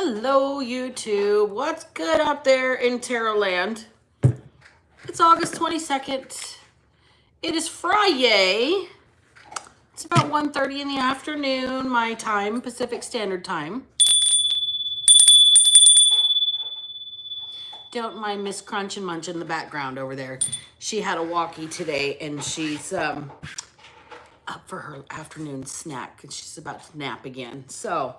Hello, YouTube. What's good up there in Tarot Land? It's August 22nd. It is Friday. It's about 1:30 in the afternoon, my time, Pacific Standard Time. Don't mind Miss Crunch and Munch in the background over there. She had a walkie today, and she's up for her afternoon snack, and she's about to nap again. So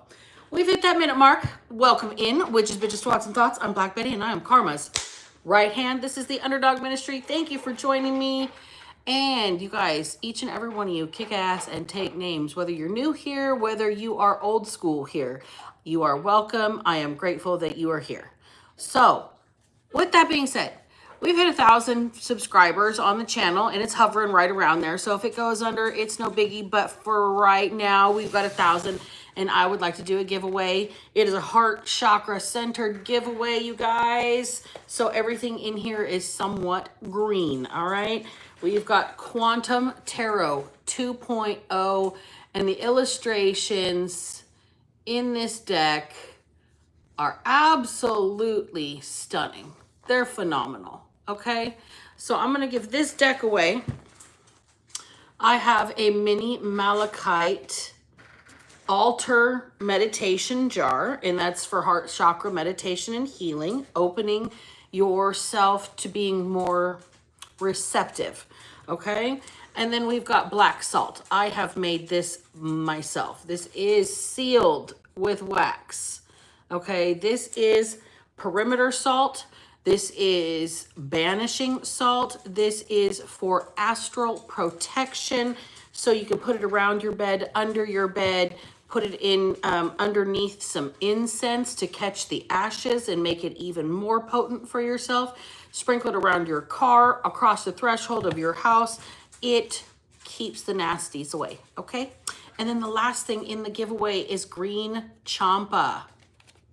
we've hit that minute mark. Welcome in, Witches, Bitches, Twats, and Thoughts. I'm Black Betty, and I am Karma's right hand. This is the Underdog Ministry. Thank you for joining me. And you guys, each and every one of you, kick ass and take names. Whether you're new here, whether you are old school here, you are welcome. I am grateful that you are here. So, with that being said, we've hit 1,000 subscribers on the channel, and it's hovering right around there. So if it goes under, it's no biggie. But for right now, we've got 1,000, and I would like to do a giveaway. It is a heart chakra centered giveaway, you guys. So everything in here is somewhat green, all right? We've got Quantum Tarot 2.0, and the illustrations in this deck are absolutely stunning. They're phenomenal, okay? So I'm gonna give this deck away. I have a mini malachite altar meditation jar, and that's for heart chakra meditation and healing, opening yourself to being more receptive, okay? And then we've got black salt. I have made this myself. This is sealed with wax, okay? This is perimeter salt. This is banishing salt. This is for astral protection. So you can put it around your bed, under your bed, put it in underneath some incense to catch the ashes and make it even more potent for yourself. Sprinkle it around your car, across the threshold of your house. It keeps the nasties away, okay? And then the last thing in the giveaway is green champa.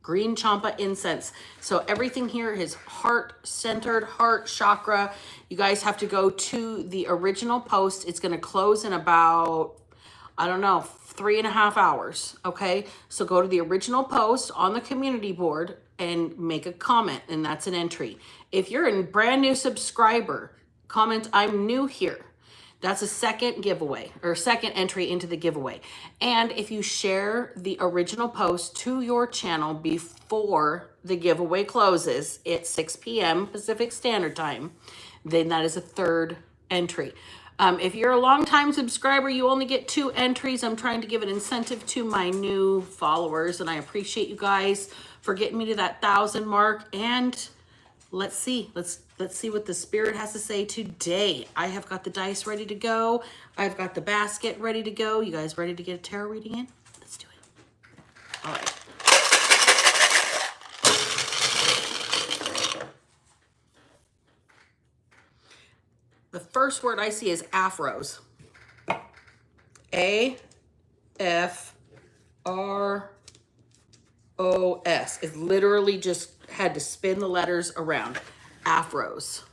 Green champa incense. So everything here is heart-centered, heart chakra. You guys have to go to the original post. It's going to close in about, I don't know, 3.5 hours, okay? So go to the original post on the community board and make a comment, and that's an entry. If you're a brand new subscriber, comment, I'm new here. That's a second giveaway, or second entry into the giveaway. And if you share the original post to your channel before the giveaway closes at 6 p.m. Pacific Standard Time, then that is a third entry. If you're a longtime subscriber, you only get 2 entries. I'm trying to give an incentive to my new followers, and I appreciate you guys for getting me to that 1,000 mark. And let's see what the spirit has to say today. I have got the dice ready to go. I've got the basket ready to go. You guys ready to get a tarot reading in? Let's do it. All right. The first word I see is afros. A-F-R-O-S. It literally just had to spin the letters around. Afros.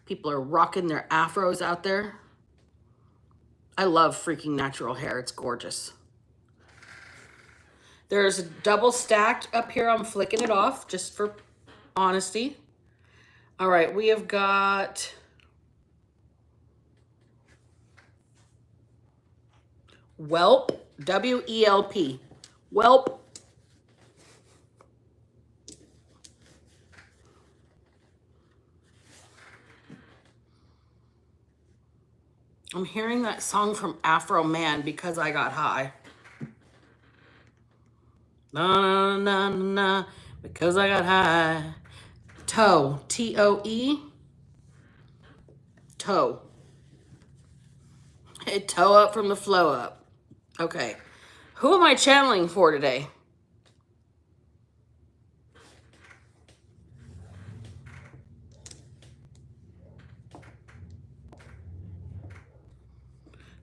People are rocking their afros out there. I love freaking natural hair. It's gorgeous. There's a double stacked up here. I'm flicking it off just for honesty. All right, we have got whelp, W-E-L-P, whelp. I'm hearing that song from Afro Man, Because I Got High. Na, na, na, na, because I got high. Toe, T-O-E. Toe. Hey, toe up from the flow up. Okay. Who am I channeling for today?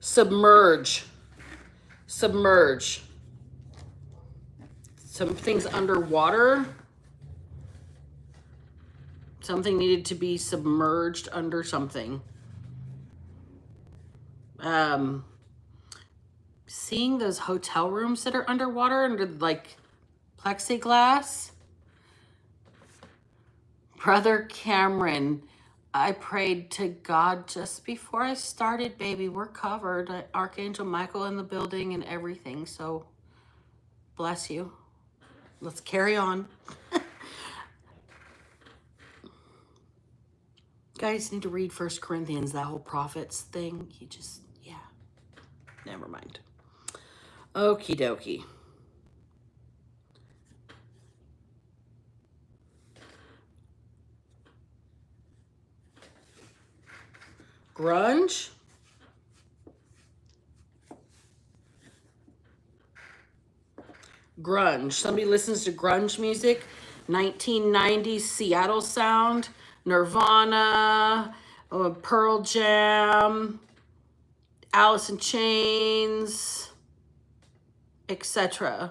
Submerge. Submerge. Something's underwater. Something needed to be submerged under something. Seeing those hotel rooms that are underwater, under like Plexiglass. Brother Cameron, I prayed to God just before I started, baby. We're covered. Archangel Michael in the building and everything. So bless you. Let's carry on. Guys need to read 1 Corinthians, that whole prophets thing. You just, yeah. Never mind. Okie dokie. Grunge. Grunge. Somebody listens to grunge music. 1990s Seattle sound. Nirvana. Pearl Jam. Alice in Chains. Etc.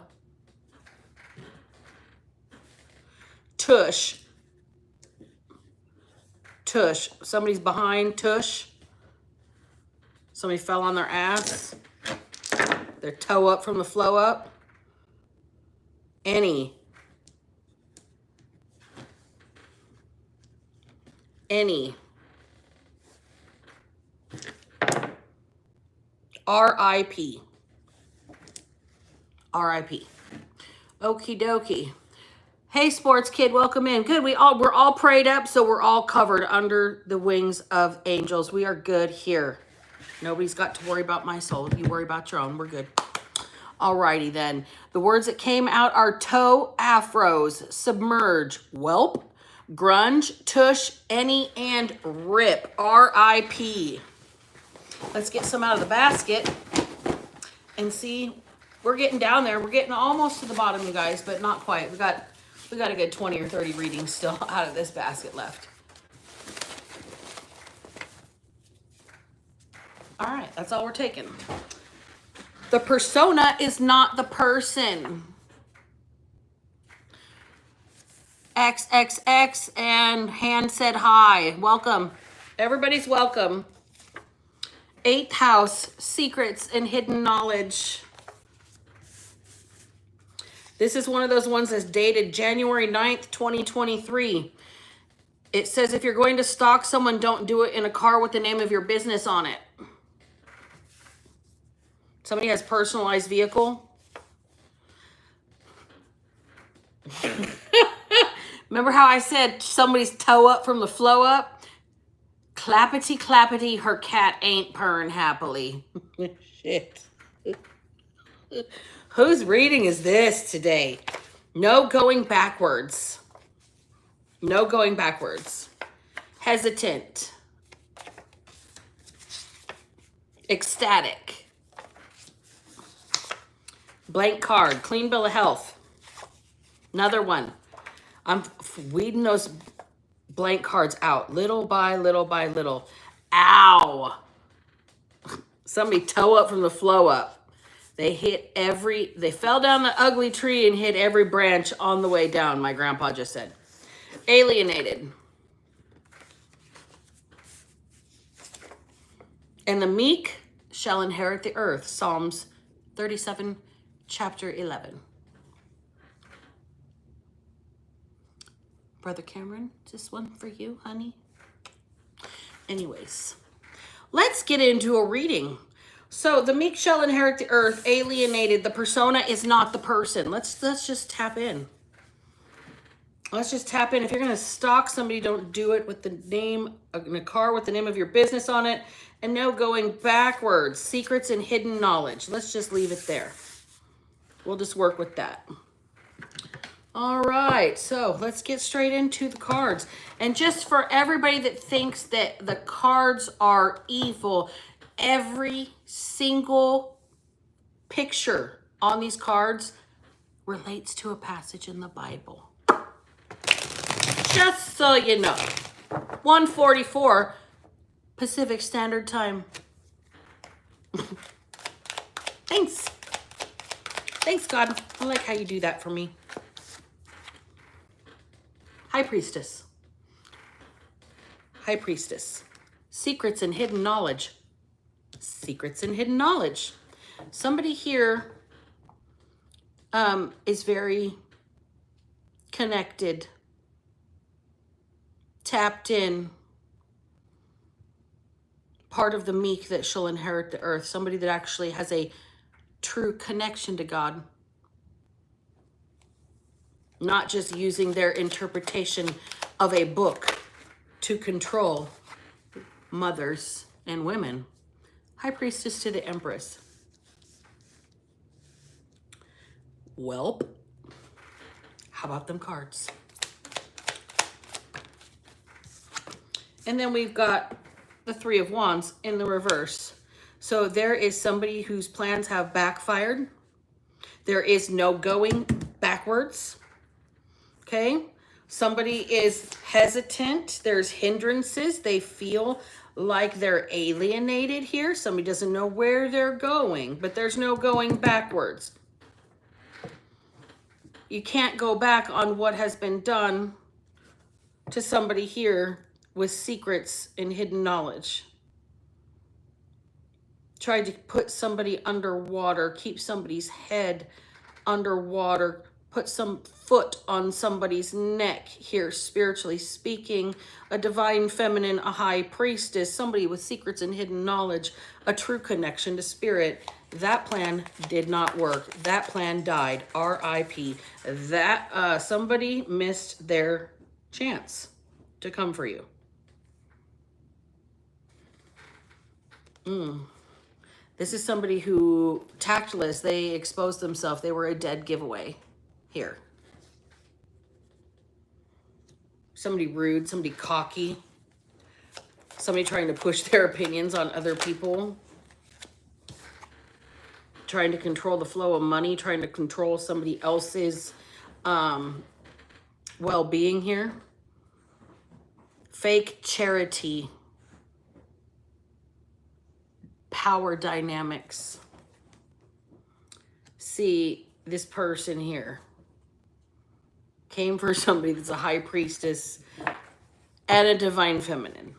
Tush. Tush. Somebody's behind Tush. Somebody fell on their ass. Their toe up from the flow up. Any. R.I.P. R.I.P. Okie dokie. Hey, sports kid, welcome in. Good. We're all prayed up, so we're all covered under the wings of angels. We are good here. Nobody's got to worry about my soul. You worry about your own. We're good. Alrighty then. The words that came out are toe afros, submerge, whelp, grunge, tush, any, and rip. R.I.P. Let's get some out of the basket and see. We're getting down there. We're getting almost to the bottom, you guys, but not quite. We got a good 20 or 30 readings still out of this basket left. All right, that's all we're taking. The persona is not the person. XXX and hand said hi. Welcome. Everybody's welcome. 8th house, secrets and hidden knowledge. This is one of those ones that's dated January 9th, 2023. It says if you're going to stalk someone, don't do it in a car with the name of your business on it. Somebody has personalized vehicle. Remember how I said somebody's toe up from the flow up? Clappity clappity, her cat ain't purring happily. Shit. Whose reading is this today? No going backwards. No going backwards. Hesitant. Ecstatic. Blank card. Clean bill of health. Another one. I'm weeding those blank cards out. Little by little by little. Ow. Somebody toe up from the flow up. They fell down the ugly tree and hit every branch on the way down, my grandpa just said. Alienated. And the meek shall inherit the earth. Psalms 37, chapter 11. Brother Cameron, is this one for you, honey? Anyways, let's get into a reading. So the meek shall inherit the earth, alienated. The persona is not the person. Let's just tap in. Let's just tap in. If you're going to stalk somebody, don't do it with the name, in a car with the name of your business on it. And no going backwards. Secrets and hidden knowledge. Let's just leave it there. We'll just work with that. All right, so let's get straight into the cards. And just for everybody that thinks that the cards are evil, every single picture on these cards relates to a passage in the Bible. Just so you know. 1:44 Pacific Standard Time. Thanks. Thanks, God. I like how you do that for me. High Priestess. High Priestess. Secrets and hidden knowledge. Secrets and hidden knowledge. Somebody here is very connected, tapped in, part of the meek that shall inherit the earth, somebody that actually has a true connection to God, not just using their interpretation of a book to control mothers and women. High Priestess to the Empress. Welp, how about them cards? And then we've got the Three of Wands in the reverse. So there is somebody whose plans have backfired. There is no going backwards. Okay? Somebody is hesitant. There's hindrances. They feel like they're alienated here. Somebody doesn't know where they're going, but there's no going backwards. You can't go back on what has been done to somebody here with secrets and hidden knowledge. Tried to put somebody underwater, keep somebody's head underwater, put some foot on somebody's neck here, spiritually speaking. A divine feminine, a high priestess, somebody with secrets and hidden knowledge, a true connection to spirit. That plan did not work. That plan died. R.I.P. That somebody missed their chance to come for you. This is somebody who, tactless, they exposed themselves. They were a dead giveaway here. Somebody rude, somebody cocky, somebody trying to push their opinions on other people, trying to control the flow of money, trying to control somebody else's well-being here. Fake charity. Power dynamics. See, this person here came for somebody that's a high priestess and a divine feminine.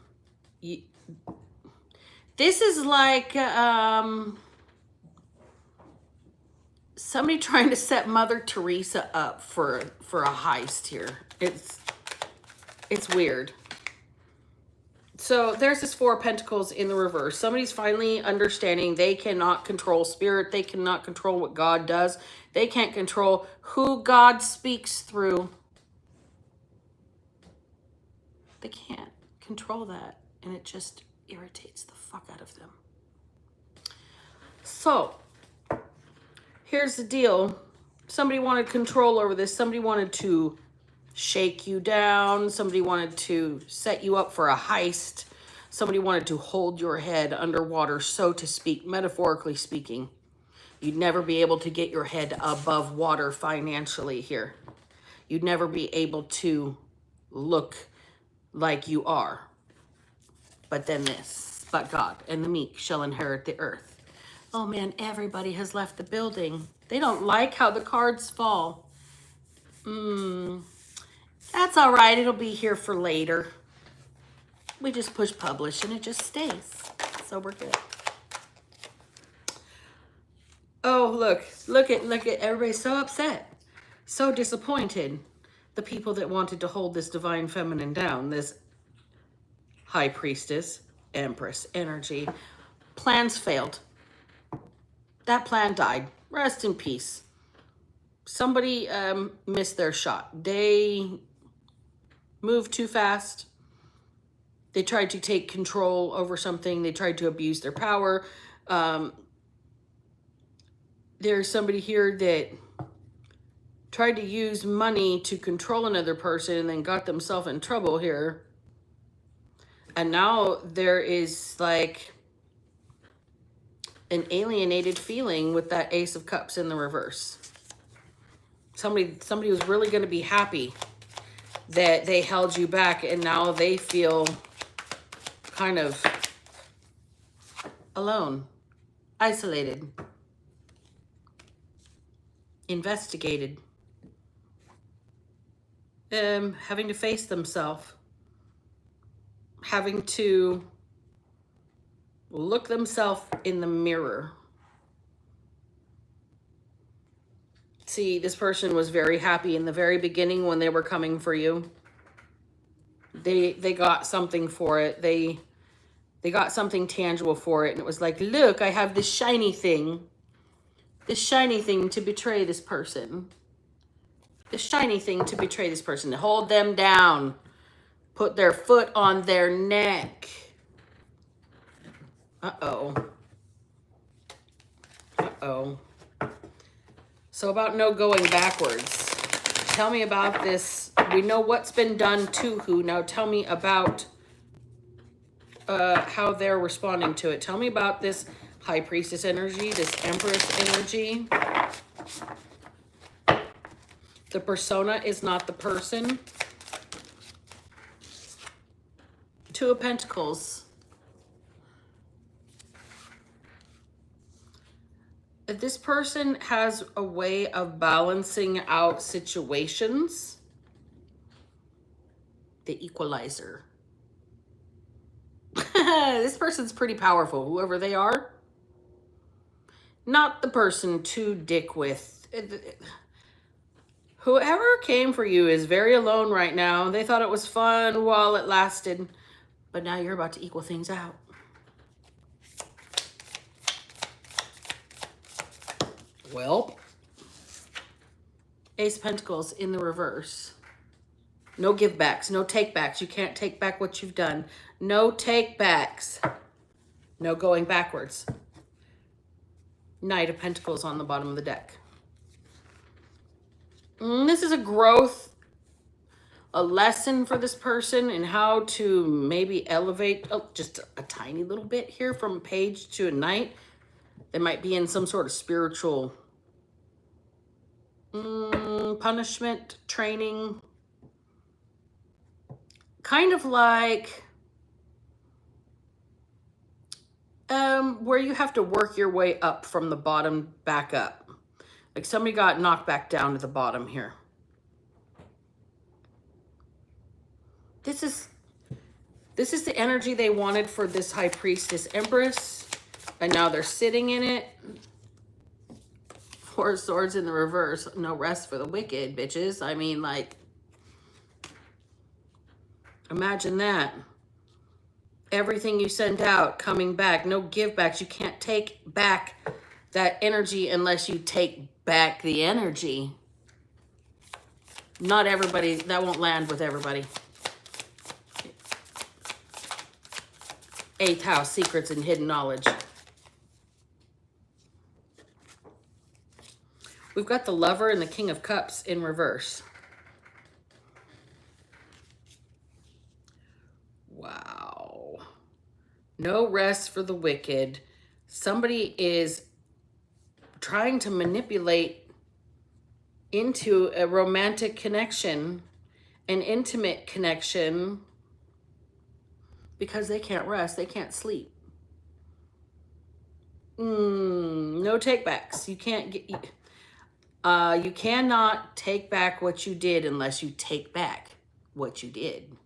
This is like somebody trying to set Mother Teresa up for a heist here. It's weird. So there's this Four of Pentacles in the reverse. Somebody's finally understanding they cannot control spirit. They cannot control what God does. They can't control who God speaks through. They can't control that. And it just irritates the fuck out of them. So here's the deal. Somebody wanted control over this. Somebody wanted to shake you down. Somebody wanted to set you up for a heist. Somebody wanted to hold your head underwater, so to speak, metaphorically speaking. You'd never be able to get your head above water financially here. You'd never be able to look like you are. But then this, but God and the meek shall inherit the earth. Oh man, everybody has left the building. They don't like how the cards fall. That's all right. It'll be here for later. We just push publish and it just stays. So we're good. Oh, look at everybody's so upset. So disappointed. The people that wanted to hold this divine feminine down, this high priestess, empress energy. Plans failed. That plan died. Rest in peace. Somebody missed their shot. They moved too fast. They tried to take control over something. They tried to abuse their power. There's somebody here that tried to use money to control another person and then got themselves in trouble here. And now there is like an alienated feeling with that Ace of Cups in the reverse. Somebody was really going to be happy that they held you back, and now they feel kind of alone, isolated, investigated, having to face themselves, having to look themselves in the mirror. See, this person was very happy in the very beginning when they were coming for you. They got something for it. They got something tangible for it. And it was like, look, I have this shiny thing. This shiny thing to betray this person. This shiny thing to betray this person. To hold them down. Put their foot on their neck. Uh-oh. Uh-oh. So about no going backwards. Tell me about this. We know what's been done to who. Now tell me about how they're responding to it. Tell me about this High Priestess energy, this Empress energy. The persona is not the person. Two of Pentacles. This person has a way of balancing out situations. The Equalizer. This person's pretty powerful, whoever they are. Not the person to dick with. Whoever came for you is very alone right now. They thought it was fun while it lasted, but now you're about to equal things out. Well, Ace of Pentacles in the reverse. No give backs, no take backs. You can't take back what you've done. No take backs. No going backwards. Knight of Pentacles on the bottom of the deck. This is a growth, a lesson for this person in how to maybe elevate just a tiny little bit here from page to a knight. They might be in some sort of spiritual punishment, training. Kind of like where you have to work your way up from the bottom back up. Like somebody got knocked back down to the bottom here. This is the energy they wanted for this High Priestess Empress. And now they're sitting in it. Four of Swords in the reverse. No rest for the wicked, bitches. I mean, like, imagine that. Everything you sent out coming back. No give backs. You can't take back that energy unless you take back the energy. Not everybody. That won't land with everybody. 8th house, secrets and hidden knowledge. We've got the Lover and the King of Cups in reverse. Wow. No rest for the wicked. Somebody is trying to manipulate into a romantic connection, an intimate connection, because they can't rest, they can't sleep. No takebacks. You can't get... you cannot take back what you did unless you take back what you did.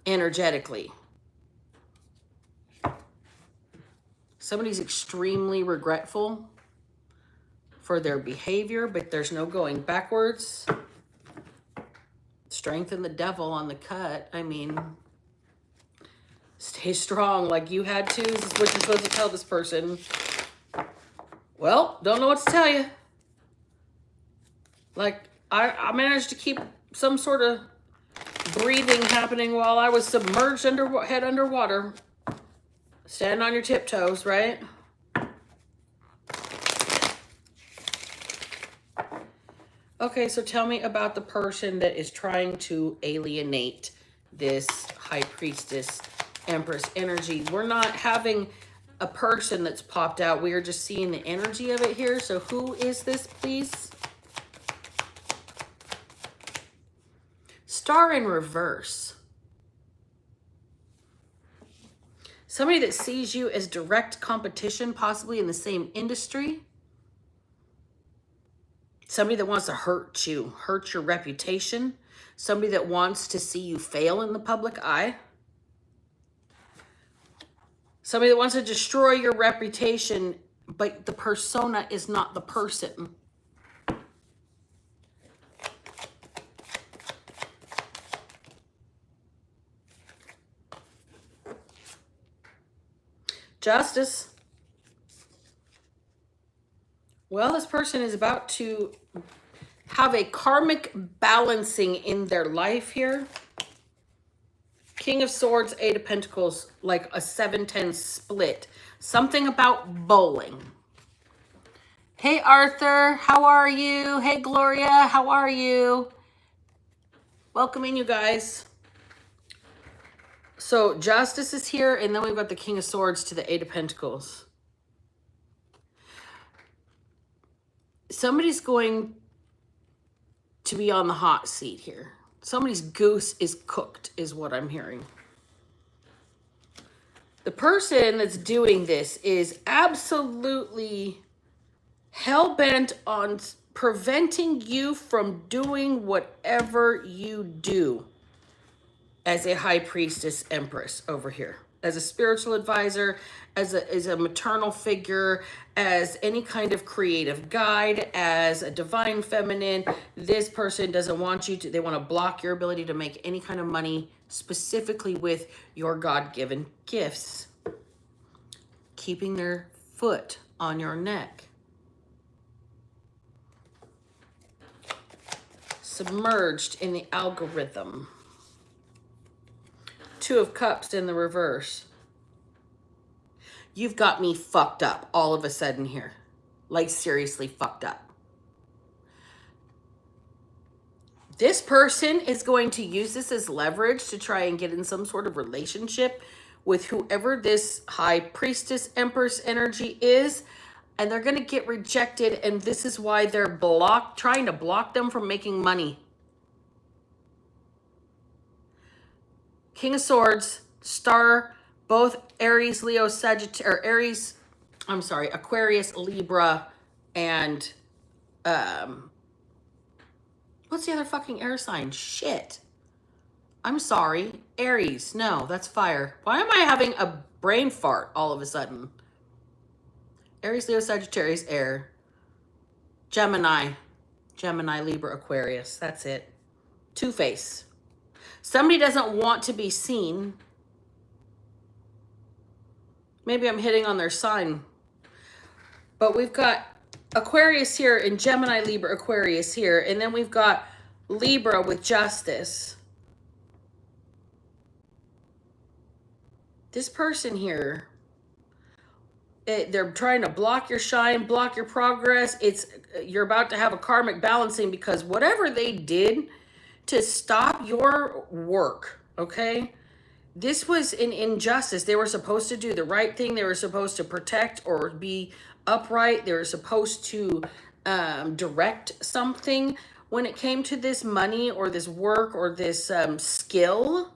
Energetically. Somebody's extremely regretful for their behavior, but there's no going backwards. Strengthen the devil on the cut. I mean, stay strong like you had to. This is what you're supposed to tell this person. Well, don't know what to tell you. Like, I managed to keep some sort of breathing happening while I was submerged head underwater. Stand on your tiptoes, right? Okay, so tell me about the person that is trying to alienate this High Priestess Empress energy. We're not having a person that's popped out. We are just seeing the energy of it here. So who is this, please? Star in reverse. Somebody that sees you as direct competition, possibly in the same industry. Somebody that wants to hurt you, hurt your reputation. Somebody that wants to see you fail in the public eye. Somebody that wants to destroy your reputation, but the persona is not the person. Justice. Well, this person is about to have a karmic balancing in their life here. King of Swords, Eight of Pentacles, like a 7-10 split. Something about bowling. Hey, Arthur, how are you? Hey, Gloria, how are you? Welcoming you guys. So Justice is here, and then we've got the King of Swords to the Eight of Pentacles. Somebody's going to be on the hot seat here. Somebody's goose is cooked, is what I'm hearing. The person that's doing this is absolutely hell-bent on preventing you from doing whatever you do as a high priestess empress over here, as a spiritual advisor, as a maternal figure, as any kind of creative guide, as a divine feminine. This person doesn't want you to, they want to block your ability to make any kind of money, specifically with your God-given gifts. Keeping their foot on your neck. Submerged in the algorithm. Two of Cups in the reverse. You've got me fucked up all of a sudden here. Like seriously fucked up. This person is going to use this as leverage to try and get in some sort of relationship with whoever this high priestess empress energy is. And they're going to get rejected. And this is why they're trying to block them from making money. King of Swords, Star, both Aries, Leo, Sagittarius, or Aquarius, Libra, and what's the other fucking air sign? Shit. I'm sorry. Aries. No, that's fire. Why am I having a brain fart all of a sudden? Aries, Leo, Sagittarius, air. Gemini, Libra, Aquarius. That's it. Two-Face. Somebody doesn't want to be seen. Maybe I'm hitting on their sign. But we've got Aquarius here and Gemini, Libra, Aquarius here. And then we've got Libra with Justice. This person here, they're trying to block your shine, block your progress. You're about to have a karmic balancing because whatever they did to stop your work, okay? This was an injustice. They were supposed to do the right thing. They were supposed to protect or be upright. They were supposed to direct something. When it came to this money or this work or this skill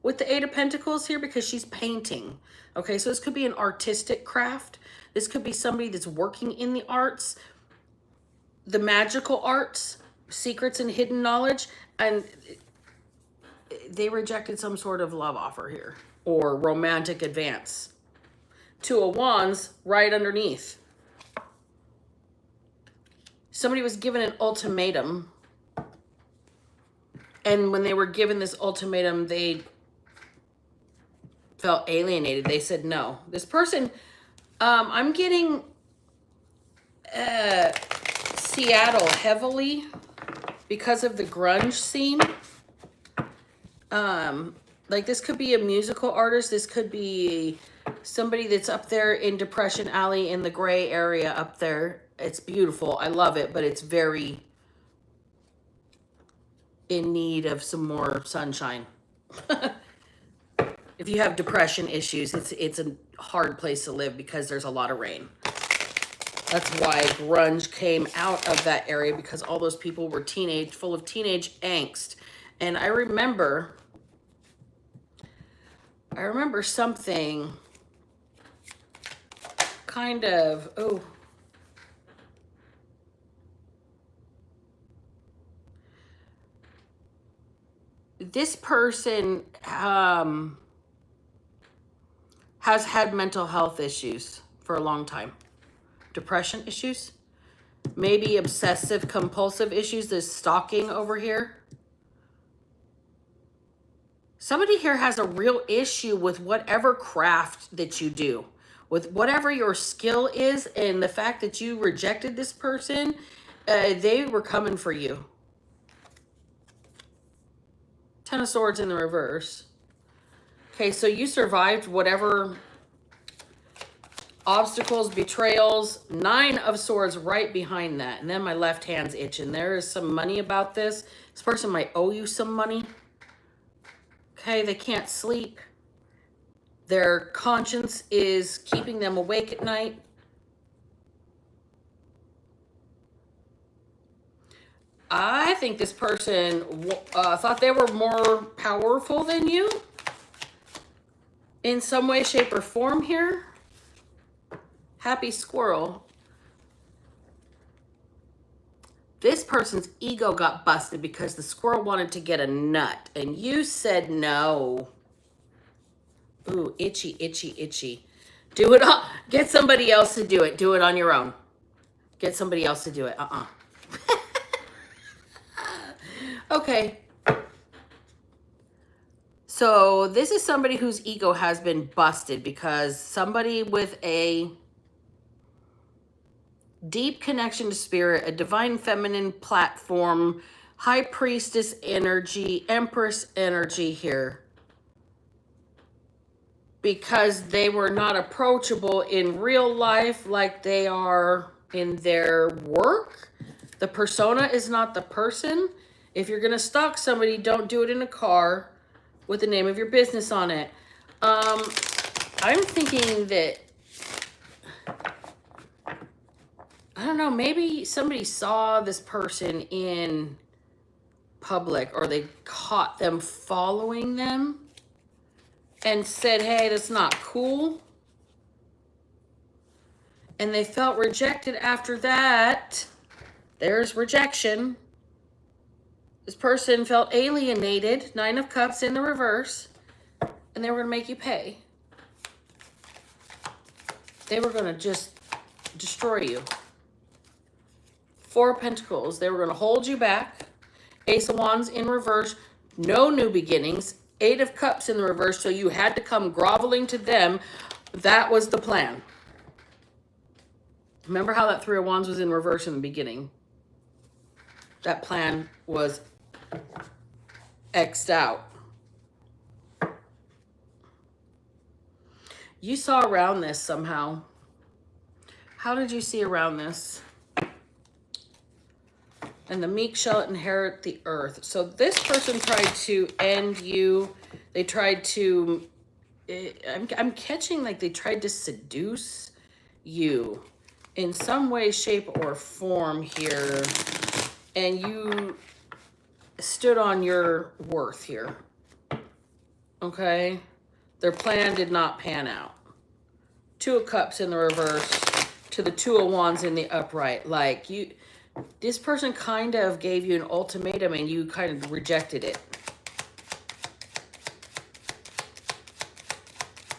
with the Eight of Pentacles here, because she's painting. Okay, so this could be an artistic craft. This could be somebody that's working in the arts, the magical arts, secrets and hidden knowledge. And they rejected some sort of love offer here or romantic advance. Two of Wands right underneath. Somebody was given an ultimatum. And when they were given this ultimatum, they felt alienated. They said no. This person, I'm getting Seattle heavily because of the grunge scene. Like this could be a musical artist. This could be somebody that's up there in Depression Alley in the gray area up there. It's beautiful. I love it, but it's very in need of some more sunshine. If you have depression issues, it's a hard place to live because there's a lot of rain. That's why grunge came out of that area, because all those people were full of teenage angst. And I remember something kind of, this person has had mental health issues for a long time. Depression issues, maybe obsessive compulsive issues. There's stalking over here. Somebody here has a real issue with whatever craft that you do, with whatever your skill is, and the fact that you rejected this person, they were coming for you. Ten of Swords in the reverse. Okay, so you survived whatever obstacles, betrayals. Nine of Swords right behind that. And then my left hand's itching. There is some money about this. This person might owe you some money. Okay, they can't sleep. Their conscience is keeping them awake at night. I think this person thought they were more powerful than you in some way, shape, or form here. Happy squirrel. This person's ego got busted because the squirrel wanted to get a nut and you said no. Ooh, itchy, itchy, itchy. Do it all. Get somebody else to do it. Do it on your own. Get somebody else to do it. Okay. So this is somebody whose ego has been busted because somebody with a deep connection to spirit, a divine feminine platform, high priestess energy, empress energy here. Because they were not approachable in real life like they are in their work. The persona is not the person. If you're going to stalk somebody, don't do it in a car with the name of your business on it. I'm thinking that, I don't know, maybe somebody saw this person in public or they caught them following them and said, hey, that's not cool. And they felt rejected after that. There's rejection. This person felt alienated. Nine of Cups in the reverse. And they were going to make you pay. They were going to just destroy you. Four of Pentacles. They were going to hold you back. Ace of Wands in reverse. No new beginnings. Eight of Cups in the reverse. So you had to come groveling to them. That was the plan. Remember how that Three of Wands was in reverse in the beginning? That plan was X'd out. You saw around this somehow. How did you see around this? And the meek shall inherit the earth. So this person tried to end you. They tried to, I'm catching like they tried to seduce you in some way, shape, or form here. And you stood on your worth here. Okay? Their plan did not pan out. Two of Cups in the reverse to the Two of Wands in the upright. Like you, this person kind of gave you an ultimatum and you kind of rejected it.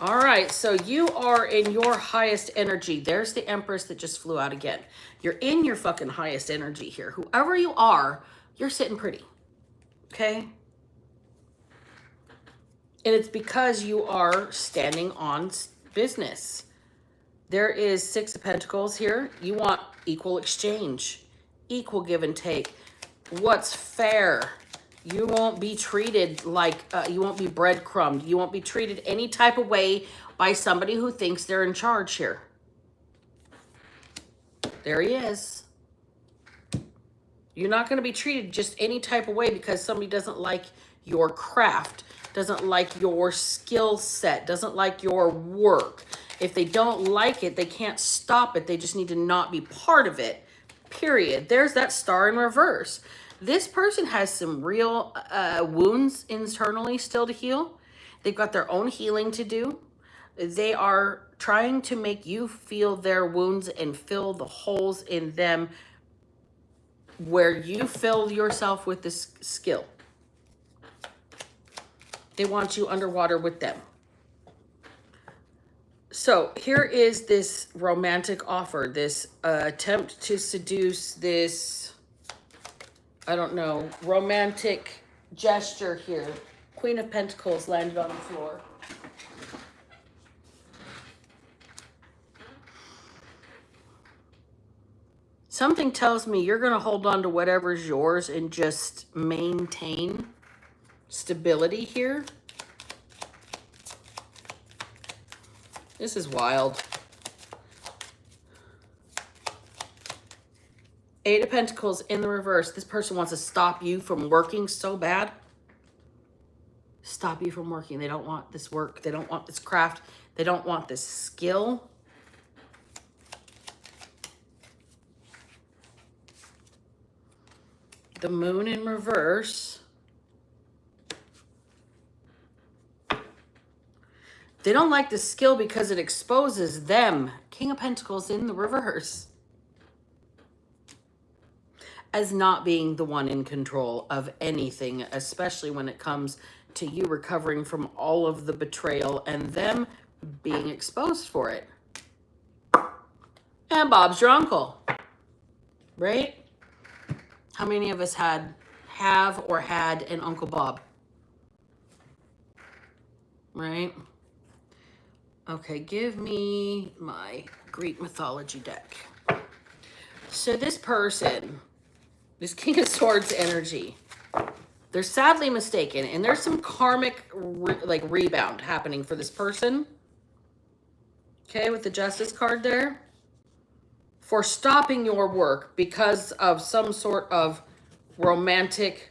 All right, so you are in your highest energy. There's the Empress that just flew out again. You're in your fucking highest energy here. Whoever you are, you're sitting pretty. Okay? And it's because you are standing on business. There is Six of Pentacles here. You want equal exchange, equal give and take. What's fair? You won't be treated like, you won't be breadcrumbed. You won't be treated any type of way by somebody who thinks they're in charge here. There he is. You're not going to be treated just any type of way because somebody doesn't like your craft, doesn't like your skill set, doesn't like your work. If they don't like it, they can't stop it. They just need to not be part of it, period. There's that Star in reverse. This person has some real wounds internally still to heal. They've got their own healing to do. They are trying to make you feel their wounds and fill the holes in them where you fill yourself with this skill. They want you underwater with them. So here is this romantic offer, this attempt to seduce, this, I don't know, romantic gesture here. Queen of Pentacles landed on the floor. Something tells me you're going to hold on to whatever's yours and just maintain stability here. This is wild. Eight of Pentacles in the reverse. This person wants to stop you from working so bad. Stop you from working. They don't want this work. They don't want this craft. They don't want this skill. The Moon in reverse. They don't like the skill because it exposes them. King of Pentacles in the reverse. As not being the one in control of anything, especially when it comes to you recovering from all of the betrayal and them being exposed for it. And Bob's your uncle, right? How many of us have or had an Uncle Bob? Right? Okay, give me my Greek mythology deck. So this person, this King of Swords energy, they're sadly mistaken, and there's some karmic rebound happening for this person. Okay, with the Justice card there. For stopping your work because of some sort of romantic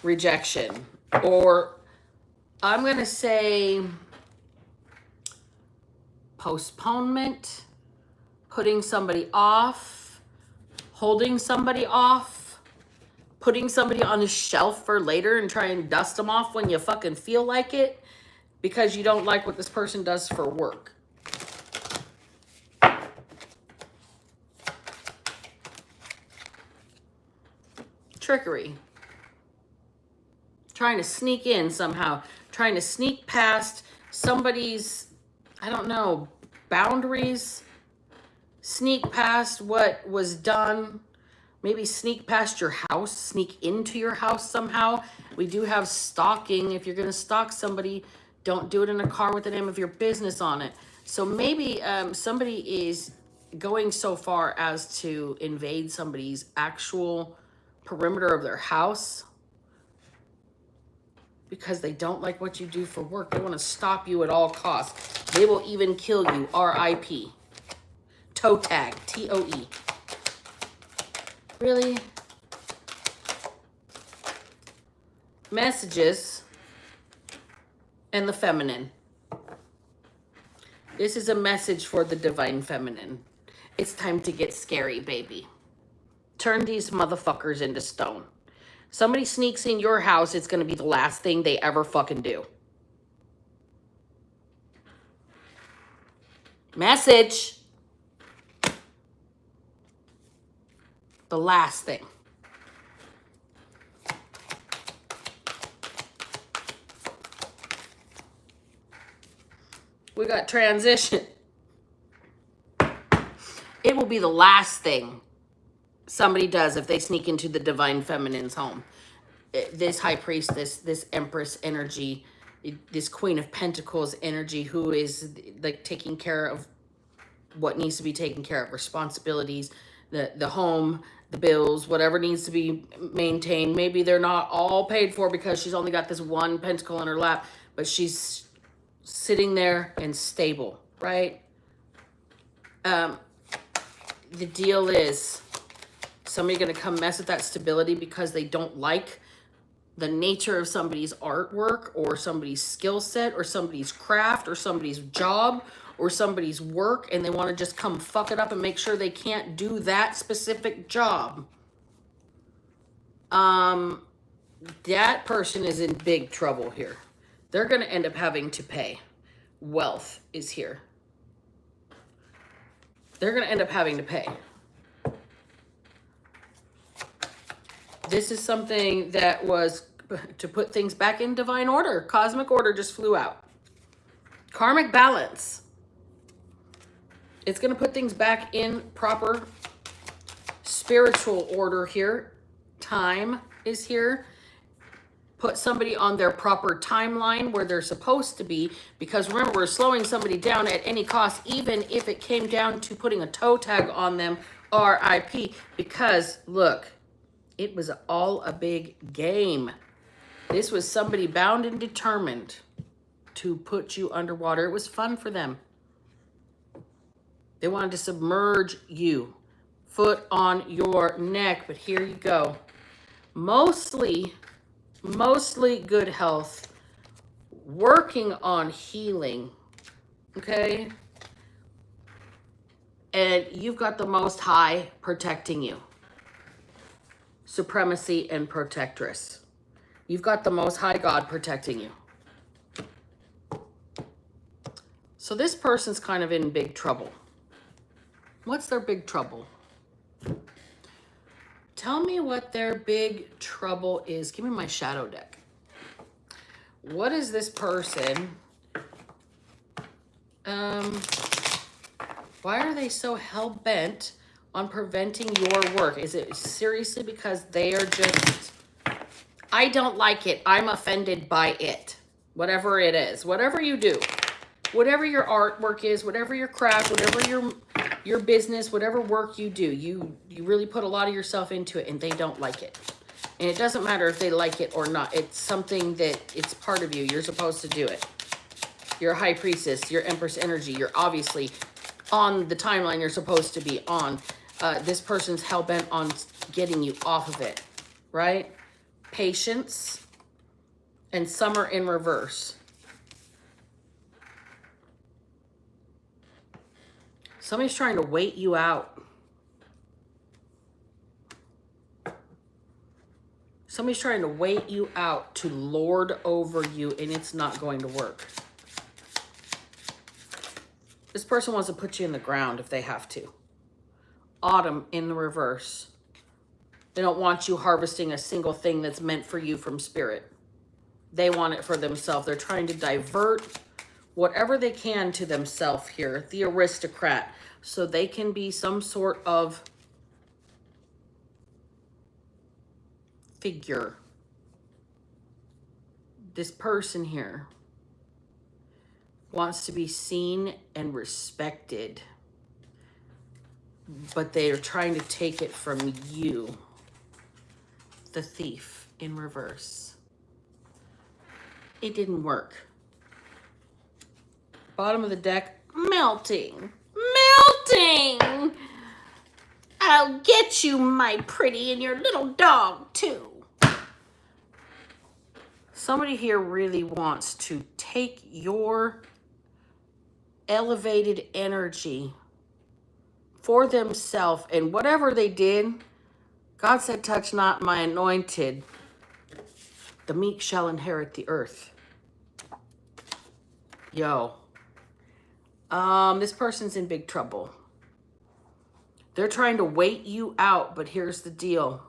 rejection. Or I'm going to say postponement, putting somebody off, holding somebody off, putting somebody on a shelf for later and try and dust them off when you fucking feel like it because you don't like what this person does for work. Trickery. Trying to sneak in somehow. Trying to sneak past somebody's, I don't know, boundaries. Sneak past what was done. Maybe sneak past your house. Sneak into your house somehow. We do have stalking. If you're going to stalk somebody, don't do it in a car with the name of your business on it. So maybe somebody is going so far as to invade somebody's actual perimeter of their house because they don't like what you do for work. They want to stop you at all costs. They will even kill you. R.I.P. Toe tag. T-O-E. Really? Messages and the feminine. This is a message for the divine feminine. It's time to get scary, baby. Turn these motherfuckers into stone. Somebody sneaks in your house, it's going to be the last thing they ever fucking do. Message. The last thing. We got transition. It will be the last thing somebody does if they sneak into the divine feminine's home. This high priestess, this empress energy, this queen of pentacles energy who is like taking care of what needs to be taken care of, responsibilities, the home, the bills, whatever needs to be maintained. Maybe they're not all paid for because she's only got this one pentacle in her lap, but she's sitting there and stable, right? The deal is somebody going to come mess with that stability because they don't like the nature of somebody's artwork or somebody's skill set or somebody's craft or somebody's job or somebody's work, and they want to just come fuck it up and make sure they can't do that specific job. That person is in big trouble here. They're going to end up having to pay. Wealth is here. They're going to end up having to pay. This is something that was to put things back in divine order. Cosmic order just flew out. Karmic balance. It's going to put things back in proper spiritual order here. Time is here. Put somebody on their proper timeline where they're supposed to be. Because remember, we're slowing somebody down at any cost, even if it came down to putting a toe tag on them RIP, because look, it was all a big game. This was somebody bound and determined to put you underwater. It was fun for them. They wanted to submerge you, foot on your neck, but here you go. Mostly good health, working on healing, okay? And you've got the Most High protecting you. Supremacy and protectress. You've got the Most High God protecting you. So this person's kind of in big trouble. What's their big trouble? Tell me what their big trouble is. Give me my shadow deck. What is this person? Why are they so hell-bent on preventing your work? Is it seriously because they are just, I don't like it. I'm offended by it. Whatever it is, whatever you do, whatever your artwork is, whatever your craft, whatever your business, whatever work you do, you really put a lot of yourself into it and they don't like it. And it doesn't matter if they like it or not. It's something that it's part of you. You're supposed to do it. You're a high priestess. You're Empress energy. You're obviously on the timeline you're supposed to be on. This person's hell-bent on getting you off of it, right? Patience and summer in reverse. Somebody's trying to wait you out. Somebody's trying to wait you out to lord over you, and it's not going to work. This person wants to put you in the ground if they have to. Autumn in the reverse. They don't want you harvesting a single thing that's meant for you from spirit. They want it for themselves. They're trying to divert whatever they can to themselves here, the aristocrat, so they can be some sort of figure. This person here wants to be seen and respected, but they are trying to take it from you. The thief in reverse. It didn't work. Bottom of the deck, melting. Melting! I'll get you, my pretty, and your little dog, too. Somebody here really wants to take your elevated energy for themselves, and whatever they did, God said, touch not my anointed. The meek shall inherit the earth. Yo. This person's in big trouble. They're trying to wait you out, but here's the deal.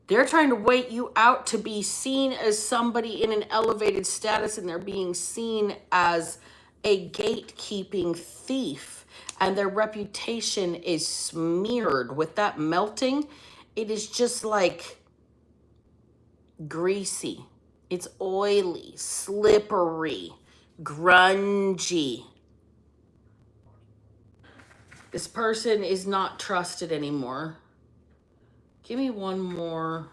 They're trying to wait you out to be seen as somebody in an elevated status, and they're being seen as a gatekeeping thief, and their reputation is smeared with that melting. It is just like greasy. It's oily, slippery, grungy. This person is not trusted anymore. Give me one more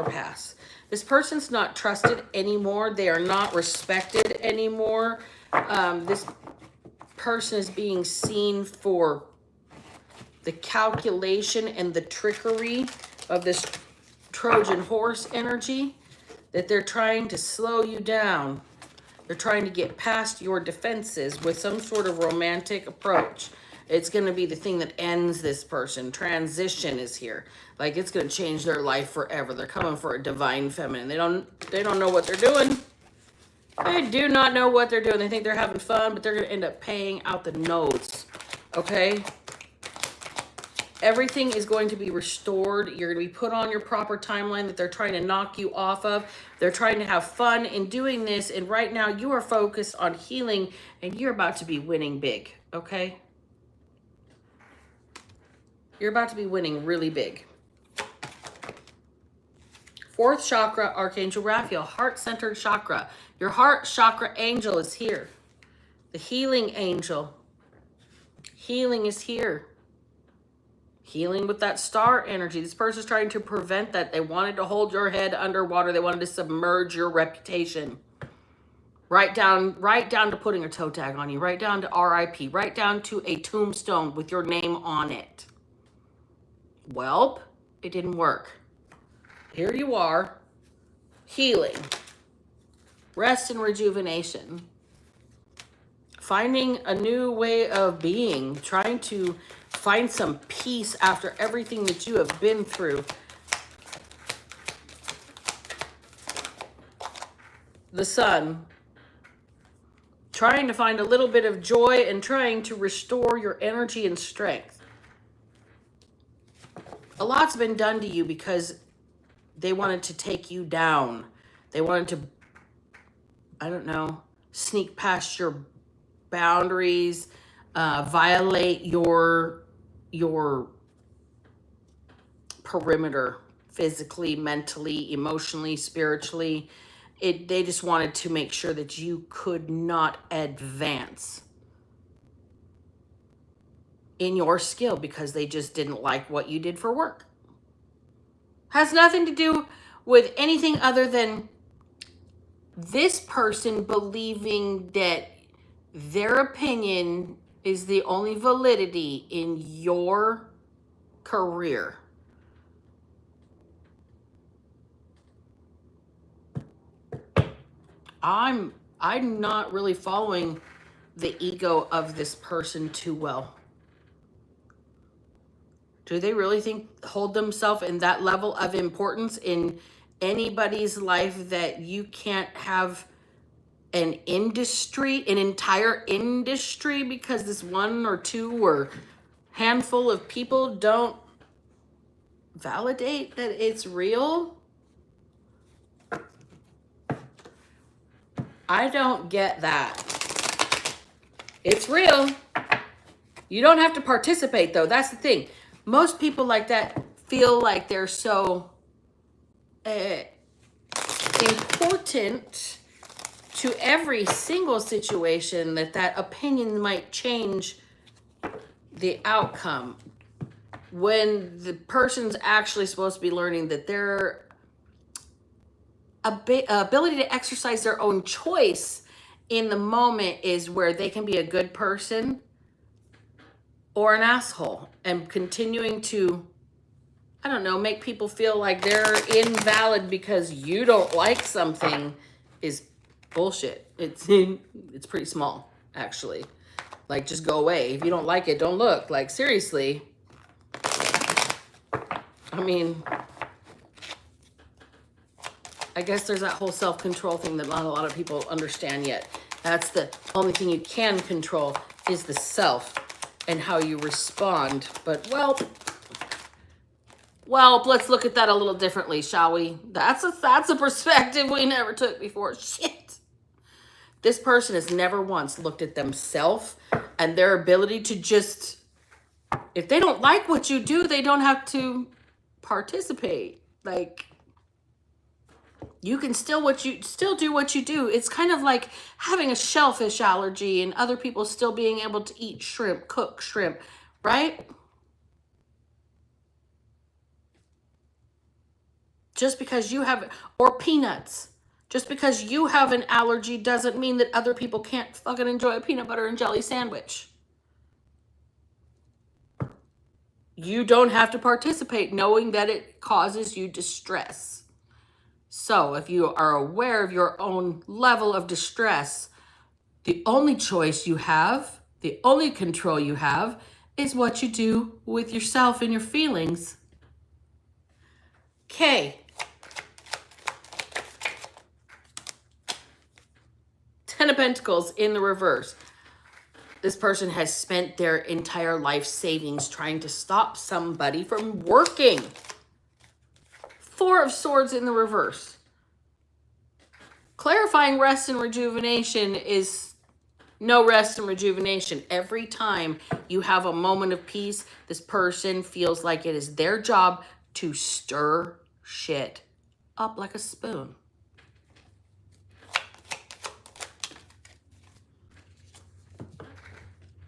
pass. This person's not trusted anymore. They are not respected anymore. This person is being seen for the calculation and the trickery of this Trojan horse energy, that they're trying to slow you down. They're trying to get past your defenses with some sort of romantic approach. It's going to be the thing that ends this person. Transition is here. Like, it's going to change their life forever. They're coming for a divine feminine. They don't know what they're doing. They do not know what they're doing. They think they're having fun, but they're going to end up paying out the nose. Okay? Everything is going to be restored. You're going to be put on your proper timeline that they're trying to knock you off of. They're trying to have fun in doing this. And right now you are focused on healing, and you're about to be winning big. Okay? You're about to be winning really big. Fourth chakra, Archangel Raphael, heart-centered chakra. Your heart chakra angel is here. The healing angel. Healing is here. Healing with that star energy. This person's trying to prevent that. They wanted to hold your head underwater. They wanted to submerge your reputation. Right down to putting a toe tag on you. Right down to RIP. Right down to a tombstone with your name on it. Welp, it didn't work. Here you are. Healing. Rest and rejuvenation. Finding a new way of being. Trying to find some peace after everything that you have been through. The Sun. Trying to find a little bit of joy and trying to restore your energy and strength. A lot's been done to you because they wanted to take you down. They wanted to, I don't know, sneak past your boundaries, violate your perimeter, physically, mentally, emotionally, spiritually. They just wanted to make sure that you could not advance in your skill because they just didn't like what you did for work. Has nothing to do with anything other than this person believing that their opinion is the only validity in your career. I'm not really following the ego of this person too well. Do they really hold themselves in that level of importance in anybody's life that you can't have an entire industry because this one or two or handful of people don't validate that it's real? I don't get that. It's real. You don't have to participate, though. That's the thing. Most people like that feel like they're so important to every single situation that opinion might change the outcome. When the person's actually supposed to be learning that their ability to exercise their own choice in the moment is where they can be a good person or an asshole, and continuing to, I don't know, make people feel like they're invalid because you don't like something is bullshit. It's pretty small, actually. Like, just go away. If you don't like it, don't look. Like, seriously. I mean, I guess there's that whole self-control thing that not a lot of people understand yet. That's the only thing you can control is the self and how you respond. But, well, let's look at that a little differently, shall we? That's a perspective we never took before. Shit. This person has never once looked at themselves and their ability to just, if they don't like what you do, they don't have to participate. Like, you can still do what you do. It's kind of like having a shellfish allergy and other people still being able to eat shrimp, cook shrimp, right? Just because you have, or peanuts. Just because you have an allergy doesn't mean that other people can't fucking enjoy a peanut butter and jelly sandwich. You don't have to participate knowing that it causes you distress. So if you are aware of your own level of distress, the only choice you have, the only control you have, is what you do with yourself and your feelings. Okay. 10 of Pentacles in the reverse. This person has spent their entire life savings trying to stop somebody from working. 4 of Swords in the reverse. Clarifying rest and rejuvenation is no rest and rejuvenation. Every time you have a moment of peace, this person feels like it is their job to stir shit up like a spoon.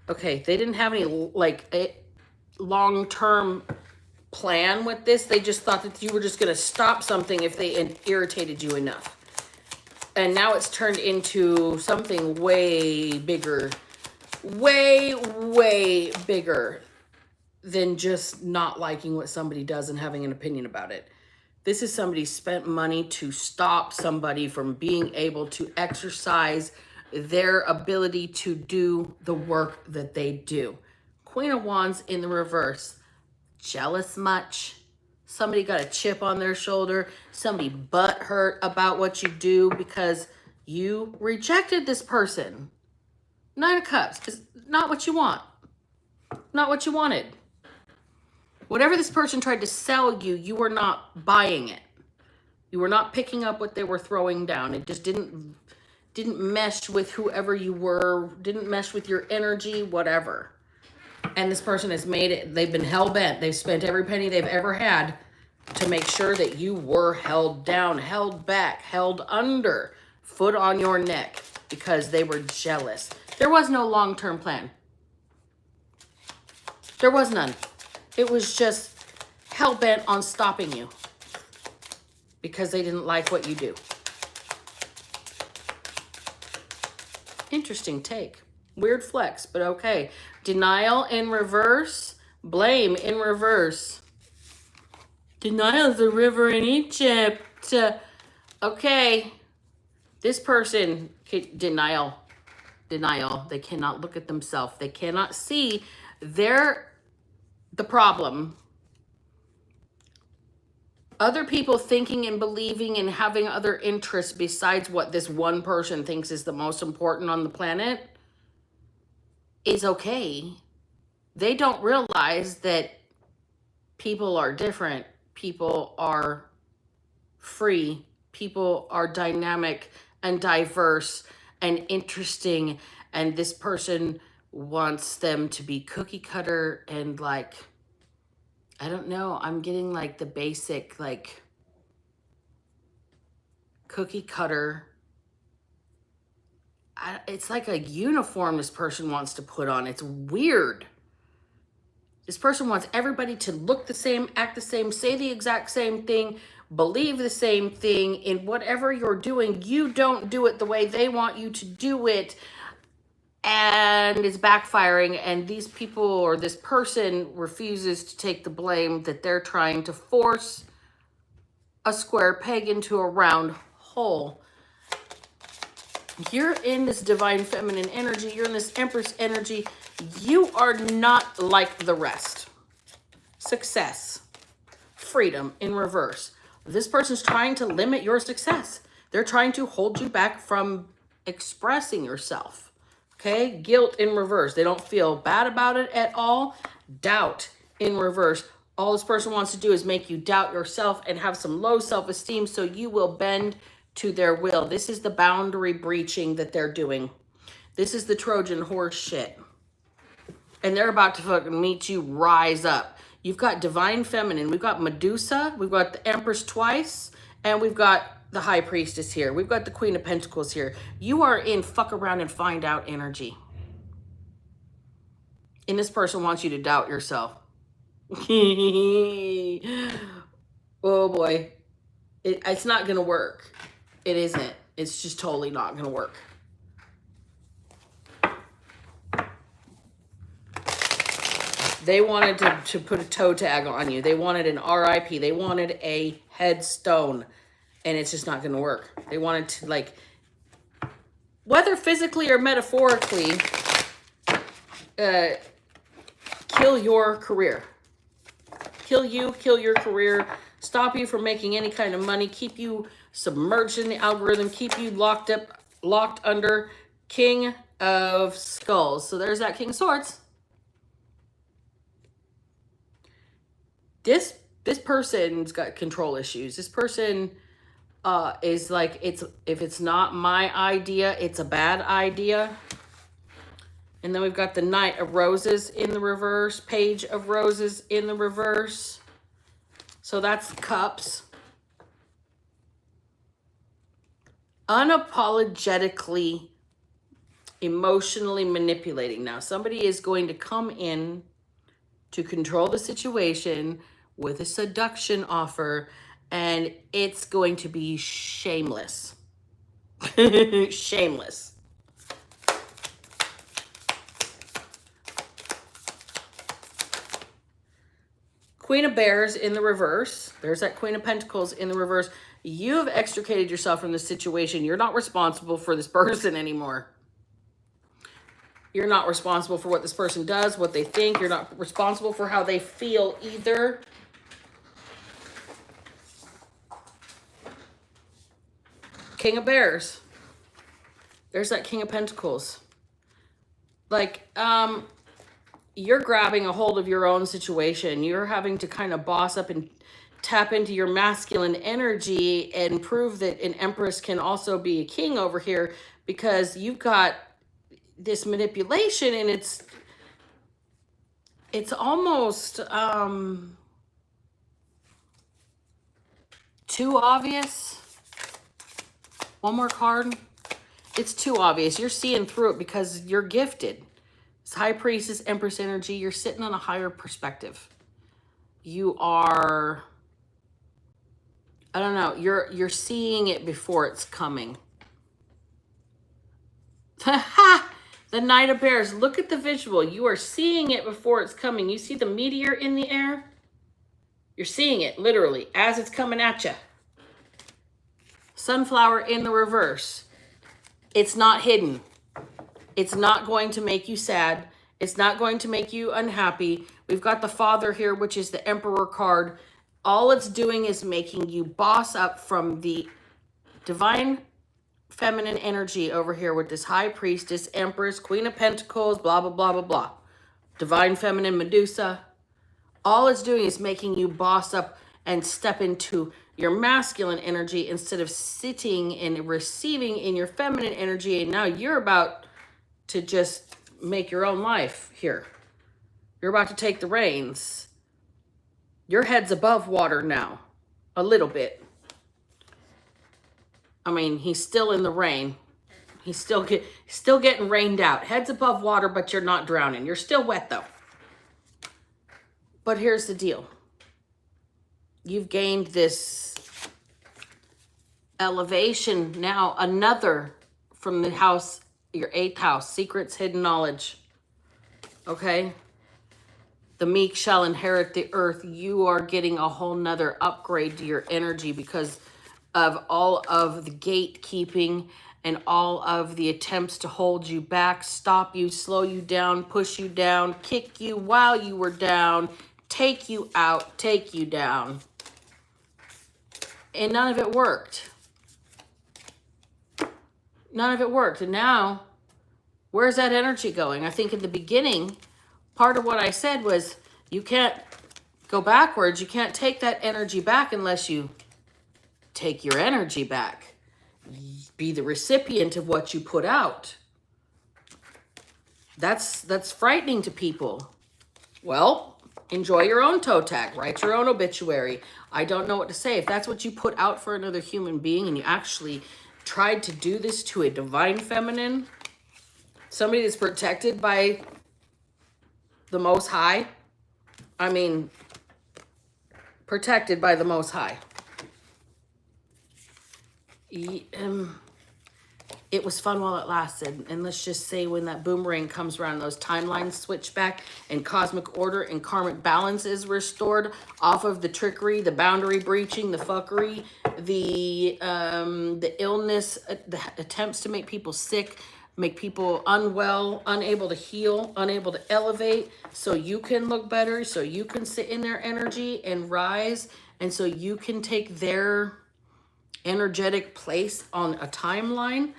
Okay, they didn't have any, like, long-term plan with this. They just thought that you were just going to stop something if they irritated you enough. And now it's turned into something way bigger, way bigger than just not liking what somebody does and having an opinion about it. This is somebody spent money to stop somebody from being able to exercise their ability to do the work that they do. Queen of Wands in the reverse. Jealous much? Somebody got a chip on their shoulder. Somebody butthurt about what you do because you rejected this person. Nine of Cups is not what you want. Not what you wanted. Whatever this person tried to sell you, you were not buying it. You were not picking up what they were throwing down. It just didn't mesh with whoever you were, didn't mesh with your energy, whatever. And this person has made it, they've been hell-bent. They've spent every penny they've ever had to make sure that you were held down, held back, held under, foot on your neck, because they were jealous. There was no long-term plan. There was none. It was just hell-bent on stopping you because they didn't like what you do. Interesting take. Weird flex, but okay. Denial in reverse. Blame in reverse. Denial is a river in Egypt. Okay. This person, denial. They cannot look at themselves. They cannot see the problem. Other people thinking and believing and having other interests besides what this one person thinks is the most important on the planet is okay. They don't realize that people are different. People are free. People are dynamic and diverse and interesting. And this person wants them to be cookie cutter and like, I don't know. I'm getting like the basic, like cookie cutter. It's like a uniform this person wants to put on. It's weird. This person wants everybody to look the same, act the same, say the exact same thing, believe the same thing. In whatever you're doing, you don't do it the way they want you to do it. And it's backfiring, and these people or this person refuses to take the blame that they're trying to force a square peg into a round hole. You're in this divine feminine energy. You're in this Empress energy. You are not like the rest. Success. Freedom in reverse. This person's trying to limit your success. They're trying to hold you back from expressing yourself. Okay, guilt in reverse. They don't feel bad about it at all. Doubt in reverse. All this person wants to do is make you doubt yourself and have some low self-esteem so you will bend to their will. This is the boundary breaching that they're doing. This is the Trojan horse shit. And they're about to fucking meet you rise up. You've got divine feminine. We've got Medusa. We've got the Empress twice. And we've got the High Priestess here. We've got the Queen of Pentacles here. You are in fuck around and find out energy. And this person wants you to doubt yourself. Oh boy. It's not going to work. It isn't. It's just totally not going to work. They wanted to put a toe tag on you. They wanted an RIP. They wanted a headstone. And it's just not going to work. They wanted to, like, whether physically or metaphorically, kill your career. Kill you, kill your career, stop you from making any kind of money, keep you submerged in the algorithm, keep you locked under King of Skulls. So there's that King of Swords. This person's got control issues. This person is like, if it's not my idea, it's a bad idea. And then we've got the Knight of Roses in the reverse, Page of Roses in the reverse. So that's Cups. Unapologetically, emotionally manipulating. Now, somebody is going to come in to control the situation with a seduction offer, and it's going to be shameless. Shameless. Queen of Bears in the reverse. There's that Queen of Pentacles in the reverse. You have extricated yourself from this situation. You're not responsible for this person anymore. You're not responsible for what this person does, what they think. You're not responsible for how they feel either. King of Bears. There's that King of Pentacles. Like, you're grabbing a hold of your own situation. You're having to kind of boss up and tap into your masculine energy and prove that an Empress can also be a king over here, because you've got this manipulation, and it's almost too obvious. One more card. It's too obvious. You're seeing through it because you're gifted. It's High Priestess, Empress energy. You're sitting on a higher perspective. You are, I don't know, you're seeing it before it's coming. The Knight of Bears. Look at the visual. You are seeing it before it's coming. You see the meteor in the air? You're seeing it literally as it's coming at you. Sunflower in the reverse. It's not hidden. It's not going to make you sad. It's not going to make you unhappy. We've got the Father here, which is the Emperor card. All it's doing is making you boss up from the divine feminine energy over here with this High Priestess, Empress, Queen of Pentacles, blah, blah, blah, blah, blah. Divine feminine Medusa. All it's doing is making you boss up and step into your masculine energy instead of sitting and receiving in your feminine energy. And now you're about to just make your own life here. You're about to take the reins. Your head's above water now, a little bit. I mean, he's still in the rain. He's still getting rained out. Head's above water, but you're not drowning. You're still wet, though. But here's the deal. You've gained this elevation now, another from the house, your 8th house, secrets, hidden knowledge. Okay? The meek shall inherit the earth. You are getting a whole nother upgrade to your energy because of all of the gatekeeping and all of the attempts to hold you back, stop you, slow you down, push you down, kick you while you were down, take you out, take you down. And none of it worked. None of it worked. And now, where's that energy going? I think in the beginning, part of what I said was you can't go backwards. You can't take that energy back unless you take your energy back. Be the recipient of what you put out. That's frightening to people. Well, enjoy your own toe tag. Write your own obituary. I don't know what to say. If that's what you put out for another human being and you actually tried to do this to a divine feminine, somebody that's protected by the Most High, I mean, protected by the Most High. It was fun while it lasted. And let's just say when that boomerang comes around, those timelines switch back and cosmic order and karmic balance is restored off of the trickery, the boundary breaching, the fuckery, the illness, the attempts to make people sick, make people unwell, unable to heal, unable to elevate, so you can look better, so you can sit in their energy and rise, and so you can take their energetic place on a timeline.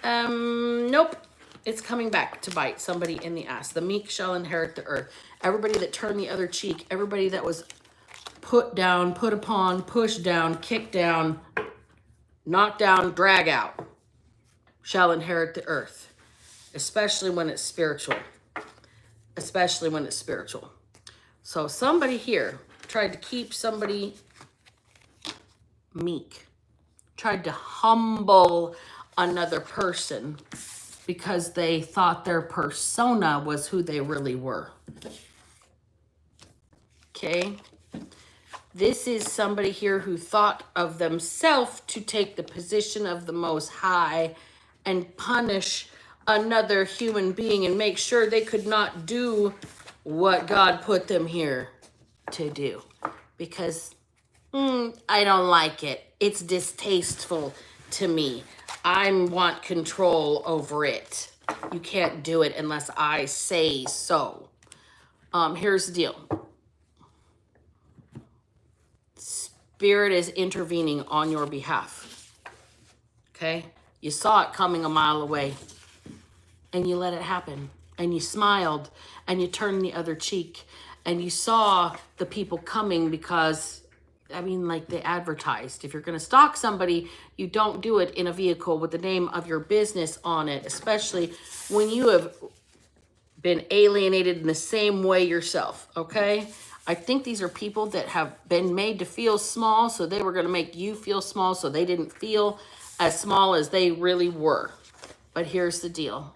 Nope. It's coming back to bite somebody in the ass. The meek shall inherit the earth. Everybody that turned the other cheek, everybody that was put down, put upon, pushed down, kicked down, knocked down, drag out, shall inherit the earth. Especially when it's spiritual. Especially when it's spiritual. So somebody here tried to keep somebody meek. Tried to humble another person because they thought their persona was who they really were. okay? This is somebody here who thought of themselves to take the position of the Most High and punish another human being and make sure they could not do what God put them here to do. Because I don't like it. It's distasteful to me. I want control over it. You can't do it unless I say so. Here's the deal. Spirit is intervening on your behalf. Okay? You saw it coming a mile away. And you let it happen. And you smiled. And you turned the other cheek. And you saw the people coming because, I mean, like they advertised. If you're going to stalk somebody, you don't do it in a vehicle with the name of your business on it. Especially when you have been alienated in the same way yourself. Okay? I think these are people that have been made to feel small, so they were going to make you feel small, so they didn't feel as small as they really were. But here's the deal.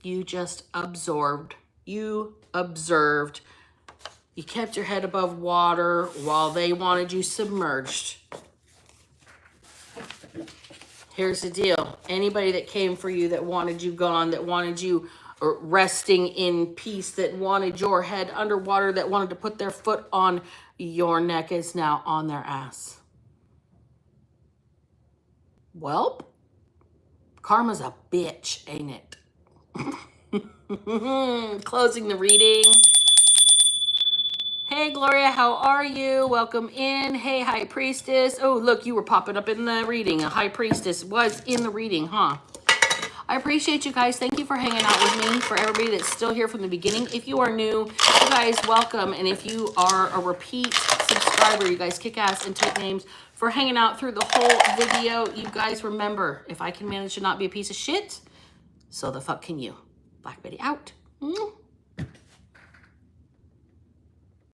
You just absorbed. You observed. You kept your head above water while they wanted you submerged. Here's the deal. Anybody that came for you, that wanted you gone, that wanted you resting in peace, that wanted your head underwater, that wanted to put their foot on your neck, is now on their ass. Welp, karma's a bitch, ain't it? Closing the reading. Hey, Gloria, how are you? Welcome in. Hey, High Priestess. Oh, look, you were popping up in the reading. A High Priestess was in the reading, huh? I appreciate you guys. Thank you for hanging out with me. For everybody that's still here from the beginning, if you are new, you guys, welcome. And if you are a repeat subscriber, you guys kick ass and take names for hanging out through the whole video. You guys remember, if I can manage to not be a piece of shit, so the fuck can you. Black Betty out.